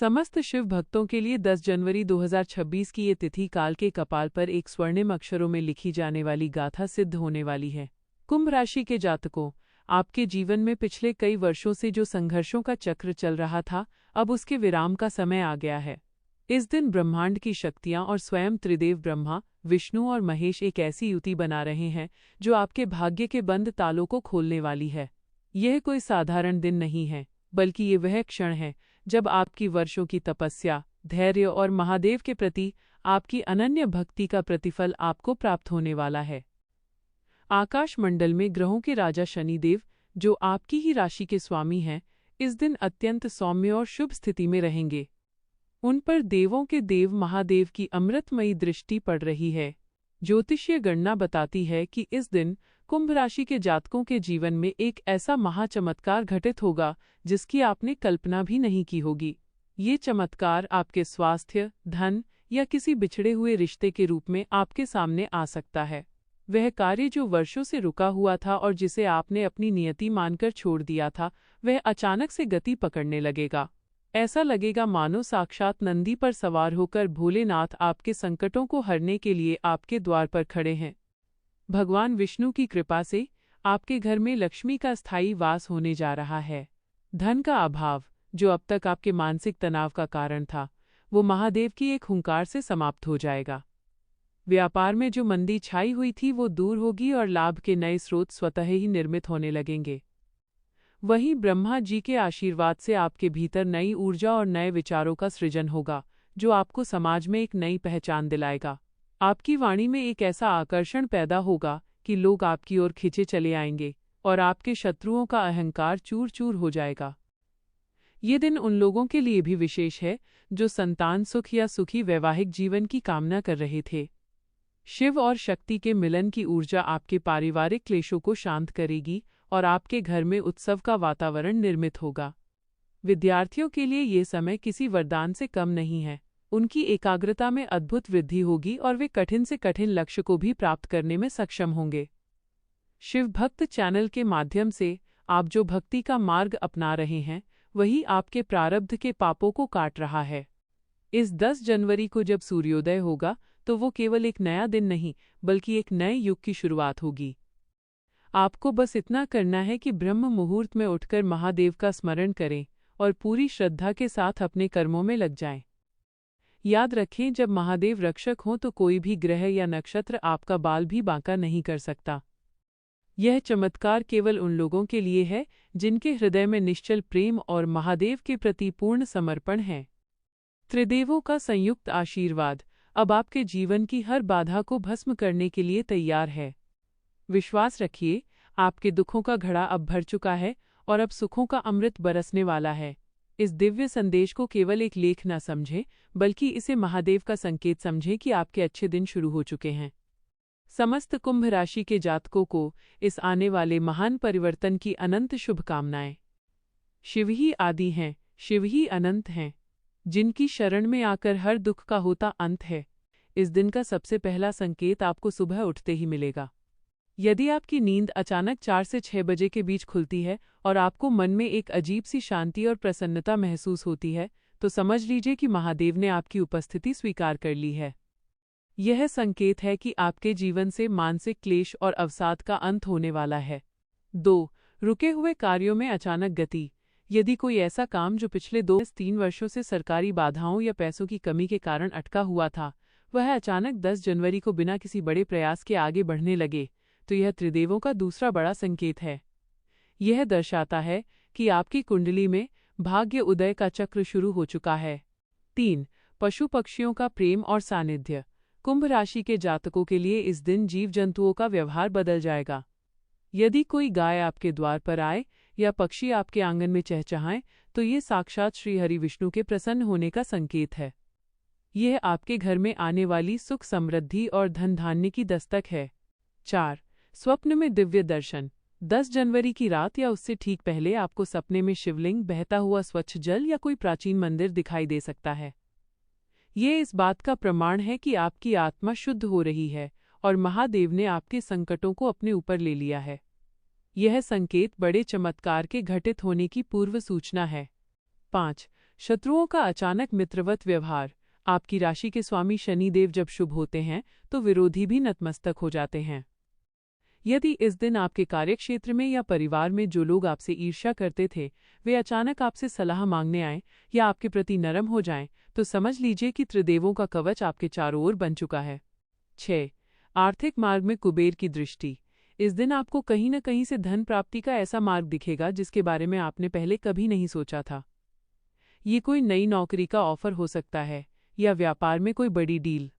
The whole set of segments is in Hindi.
समस्त शिव भक्तों के लिए 10 जनवरी 2026 की ये तिथि काल के कपाल पर एक स्वर्णिम अक्षरों में लिखी जाने वाली गाथा सिद्ध होने वाली है। कुंभ राशि के जातकों, आपके जीवन में पिछले कई वर्षों से जो संघर्षों का चक्र चल रहा था, अब उसके विराम का समय आ गया है। इस दिन ब्रह्मांड की शक्तियां और स्वयं त्रिदेव ब्रह्मा, विष्णु और महेश एक ऐसी युति बना रहे हैं जो आपके भाग्य के बंद तालों को खोलने वाली है। यह कोई साधारण दिन नहीं है, बल्कि ये वह क्षण है जब आपकी वर्षों की तपस्या, धैर्य और महादेव के प्रति आपकी अनन्य भक्ति का प्रतिफल आपको प्राप्त होने वाला है। आकाश मंडल में ग्रहों के राजा शनिदेव, जो आपकी ही राशि के स्वामी हैं, इस दिन अत्यंत सौम्य और शुभ स्थिति में रहेंगे। उन पर देवों के देव महादेव की अमृतमयी दृष्टि पड़ रही है। ज्योतिषीय गणना बताती है कि इस दिन कुंभ राशि के जातकों के जीवन में एक ऐसा महाचमत्कार घटित होगा जिसकी आपने कल्पना भी नहीं की होगी। ये चमत्कार आपके स्वास्थ्य, धन या किसी बिछड़े हुए रिश्ते के रूप में आपके सामने आ सकता है। वह कार्य जो वर्षों से रुका हुआ था और जिसे आपने अपनी नियति मानकर छोड़ दिया था, वह अचानक से गति पकड़ने लगेगा। ऐसा लगेगा मानो साक्षात नंदी पर सवार होकर भोलेनाथ आपके संकटों को हरने के लिए आपके द्वार पर खड़े हैं। भगवान विष्णु की कृपा से आपके घर में लक्ष्मी का स्थायी वास होने जा रहा है। धन का अभाव, जो अब तक आपके मानसिक तनाव का कारण था, वो महादेव की एक हुंकार से समाप्त हो जाएगा। व्यापार में जो मंदी छाई हुई थी वो दूर होगी और लाभ के नए स्रोत स्वतः ही निर्मित होने लगेंगे। वहीं ब्रह्मा जी के आशीर्वाद से आपके भीतर नई ऊर्जा और नए विचारों का सृजन होगा, जो आपको समाज में एक नई पहचान दिलाएगा। आपकी वाणी में एक ऐसा आकर्षण पैदा होगा कि लोग आपकी ओर खिंचे चले आएंगे और आपके शत्रुओं का अहंकार चूर चूर हो जाएगा। ये दिन उन लोगों के लिए भी विशेष है जो संतान सुख या सुखी वैवाहिक जीवन की कामना कर रहे थे। शिव और शक्ति के मिलन की ऊर्जा आपके पारिवारिक क्लेशों को शांत करेगी और आपके घर में उत्सव का वातावरण निर्मित होगा। विद्यार्थियों के लिए ये समय किसी वरदान से कम नहीं है। उनकी एकाग्रता में अद्भुत वृद्धि होगी और वे कठिन से कठिन लक्ष्य को भी प्राप्त करने में सक्षम होंगे। शिव भक्त चैनल के माध्यम से आप जो भक्ति का मार्ग अपना रहे हैं, वही आपके प्रारब्ध के पापों को काट रहा है। इस 10 जनवरी को जब सूर्योदय होगा, तो वो केवल एक नया दिन नहीं, बल्कि एक नए युग की शुरुआत होगी। आपको बस इतना करना है कि ब्रह्म मुहूर्त में उठकर महादेव का स्मरण करें और पूरी श्रद्धा के साथ अपने कर्मों में लग जाएं। याद रखें, जब महादेव रक्षक हों तो कोई भी ग्रह या नक्षत्र आपका बाल भी बांका नहीं कर सकता। यह चमत्कार केवल उन लोगों के लिए है जिनके हृदय में निश्चल प्रेम और महादेव के प्रति पूर्ण समर्पण है। त्रिदेवों का संयुक्त आशीर्वाद अब आपके जीवन की हर बाधा को भस्म करने के लिए तैयार है। विश्वास रखिए, आपके दुखों का घड़ा अब भर चुका है और अब सुखों का अमृत बरसने वाला है। इस दिव्य संदेश को केवल एक लेख न समझें, बल्कि इसे महादेव का संकेत समझें कि आपके अच्छे दिन शुरू हो चुके हैं। समस्त कुंभ राशि के जातकों को इस आने वाले महान परिवर्तन की अनंत शुभकामनाएं। शिव ही आदि हैं, शिव ही अनंत हैं, जिनकी शरण में आकर हर दुख का होता अंत है। इस दिन का सबसे पहला संकेत आपको सुबह उठते ही मिलेगा। यदि आपकी नींद अचानक 4 से 6 बजे के बीच खुलती है और आपको मन में एक अजीब सी शांति और प्रसन्नता महसूस होती है, तो समझ लीजिए कि महादेव ने आपकी उपस्थिति स्वीकार कर ली है। यह संकेत है कि आपके जीवन से मानसिक क्लेश और अवसाद का अंत होने वाला है। 2. रुके हुए कार्यों में अचानक गति। यदि कोई ऐसा काम जो पिछले 2-3 वर्षों से सरकारी बाधाओं या पैसों की कमी के कारण अटका हुआ था, वह अचानक 10 जनवरी को बिना किसी बड़े प्रयास के आगे बढ़ने लगे, तो यह त्रिदेवों का दूसरा बड़ा संकेत है। यह दर्शाता है कि आपकी कुंडली में भाग्य उदय का चक्र शुरू हो चुका है। 3. पशु पक्षियों का प्रेम और सानिध्य। कुंभ राशि के जातकों के लिए इस दिन जीव जंतुओं का व्यवहार बदल जाएगा। यदि कोई गाय आपके द्वार पर आए या पक्षी आपके आंगन में चहचहाएं, तो ये साक्षात श्री हरि विष्णु के प्रसन्न होने का संकेत है। यह आपके घर में आने वाली सुख समृद्धि और धन धान्य की दस्तक है। 4. स्वप्न में दिव्य दर्शन। 10 जनवरी की रात या उससे ठीक पहले आपको सपने में शिवलिंग, बहता हुआ स्वच्छ जल या कोई प्राचीन मंदिर दिखाई दे सकता है। ये इस बात का प्रमाण है कि आपकी आत्मा शुद्ध हो रही है और महादेव ने आपके संकटों को अपने ऊपर ले लिया है। यह संकेत बड़े चमत्कार के घटित होने की पूर्व सूचना है। 5. शत्रुओं का अचानक मित्रवत व्यवहार। आपकी राशि के स्वामी शनिदेव जब शुभ होते हैं तो विरोधी भी नतमस्तक हो जाते हैं। यदि इस दिन आपके कार्यक्षेत्र में या परिवार में जो लोग आपसे ईर्ष्या करते थे वे अचानक आपसे सलाह मांगने आए या आपके प्रति नरम हो जाएं, तो समझ लीजिए कि त्रिदेवों का कवच आपके चारों ओर बन चुका है। 6. आर्थिक मार्ग में कुबेर की दृष्टि। इस दिन आपको कहीं न कहीं से धन प्राप्ति का ऐसा मार्ग दिखेगा जिसके बारे में आपने पहले कभी नहीं सोचा था। ये कोई नई नौकरी का ऑफर हो सकता है या व्यापार में कोई बड़ी डील।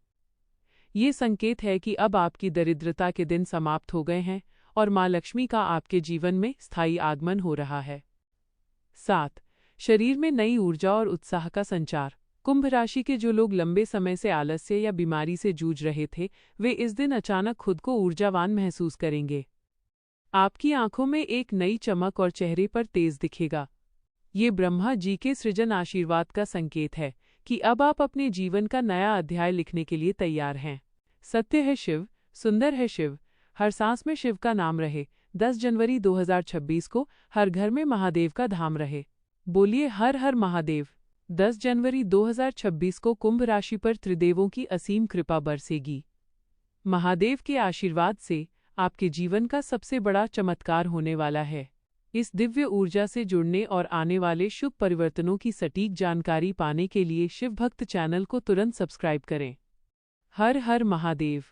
ये संकेत है कि अब आपकी दरिद्रता के दिन समाप्त हो गए हैं और माँ लक्ष्मी का आपके जीवन में स्थायी आगमन हो रहा है। 7. शरीर में नई ऊर्जा और उत्साह का संचार। कुंभ राशि के जो लोग लंबे समय से आलस्य या बीमारी से जूझ रहे थे वे इस दिन अचानक खुद को ऊर्जावान महसूस करेंगे। आपकी आंखों में एक नई चमक और चेहरे पर तेज दिखेगा। ये ब्रह्मा जी के सृजन आशीर्वाद का संकेत है कि अब आप अपने जीवन का नया अध्याय लिखने के लिए तैयार हैं। सत्य है शिव, सुंदर है शिव, हर सांस में शिव का नाम रहे। 10 जनवरी 2026 को हर घर में महादेव का धाम रहे। बोलिए हर हर महादेव। 10 जनवरी 2026 को कुंभ राशि पर त्रिदेवों की असीम कृपा बरसेगी। महादेव के आशीर्वाद से आपके जीवन का सबसे बड़ा चमत्कार होने वाला है। इस दिव्य ऊर्जा से जुड़ने और आने वाले शुभ परिवर्तनों की सटीक जानकारी पाने के लिए शिव भक्त चैनल को तुरंत सब्सक्राइब करें। हर हर महादेव।